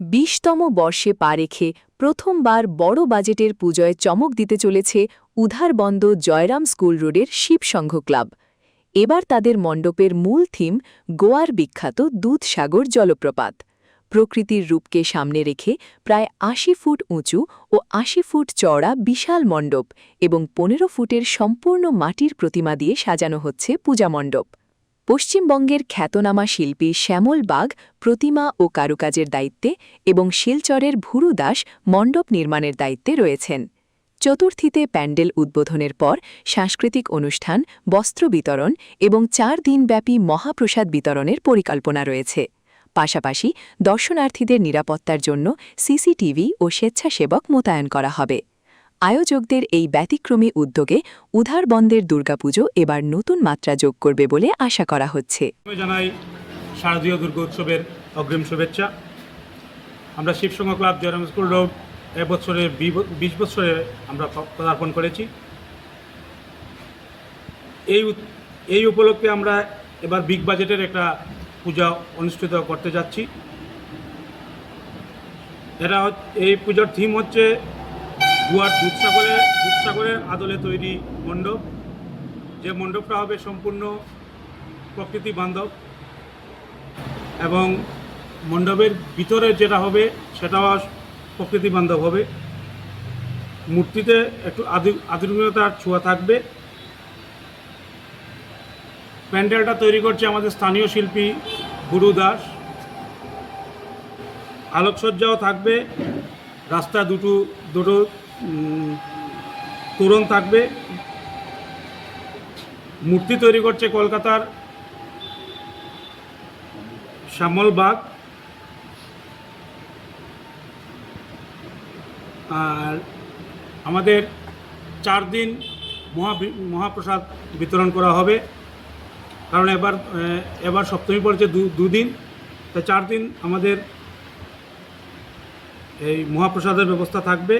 ২০তম বর্ষে পা রেখে প্রথমবার বড় বাজেটের পুজোয় চমক দিতে চলেছে উধারবন্দ জয়রাম স্কুল রোডের শিবসংঘ ক্লাব। এবার তাদের মণ্ডপের মূল থিম গোয়ার বিখ্যাত দুধসাগর জলপ্রপাত। প্রকৃতির রূপকে সামনে রেখে প্রায় ৮০ ফুট উঁচু ও ৮০ ফুট চওড়া বিশাল মণ্ডপ এবং ১৫ ফুটের সম্পূর্ণ মাটির প্রতিমা দিয়ে সাজানো হচ্ছে পূজা মণ্ডপ। পশ্চিমবঙ্গের খ্যাতনামা শিল্পী শ্যামল বাগ প্রতিমা ও কারুকাজের দায়িত্বে এবং শিলচরের ভুরু দাস মণ্ডপ নির্মাণের দায়িত্বে রয়েছেন। চতুর্থীতে প্যান্ডেল উদ্বোধনের পর সাংস্কৃতিক অনুষ্ঠান, বস্ত্র বিতরণ এবং ৪ দিনব্যাপী মহাপ্রসাদ বিতরণের পরিকল্পনা রয়েছে। পাশাপাশি দর্শনার্থীদের নিরাপত্তার জন্য সিসিটিভি ও স্বেচ্ছাসেবক মোতায়েন করা হবে। আয়োজকদের এই ব্যতিক্রমী উদ্যোগে উধারবন্দের দুর্গাপুজো এবার নতুন মাত্রা যোগ করবে বলে আশা করা হচ্ছে। জানাই শারদীয় দুর্গোৎসবের অগ্রিম শুভেচ্ছা। আমরা শিবসংঘ ক্লাব জয়রাম স্কুল রোড এবছরে ২০ বছরে আমরা পদার্পণ করেছি। এই উপলক্ষে আমরা এবার বিগ বাজেটের একটা পূজা অনুষ্ঠিত করতে যাচ্ছি। এই পূজার থিম হচ্ছে গোয়ার দুধসাগরের আদলে তৈরি মণ্ডপ। যে মণ্ডপটা হবে সম্পূর্ণ প্রকৃতি বান্ধব এবং মণ্ডপের ভিতরে যেটা হবে সেটাও প্রকৃতি বান্ধব হবে। মূর্তিতে একটু আধুনিকতার ছোঁয়া থাকবে। প্যান্ডেলটা তৈরি করছে আমাদের স্থানীয় শিল্পী ভুরু দাস। আলোকসজ্জাও থাকবে, রাস্তা দুটো তোরণ থাকবে। মূর্তি তৈরি করছে কলকাতার শ্যামল বাগ। আর আমাদের ৪ দিন মহাপ্রসাদ বিতরণ করা হবে, কারণ এবার সপ্তমী পড়েছে দুদিন, তাই ৪ দিন আমাদের এই মহাপ্রসাদের ব্যবস্থা থাকবে।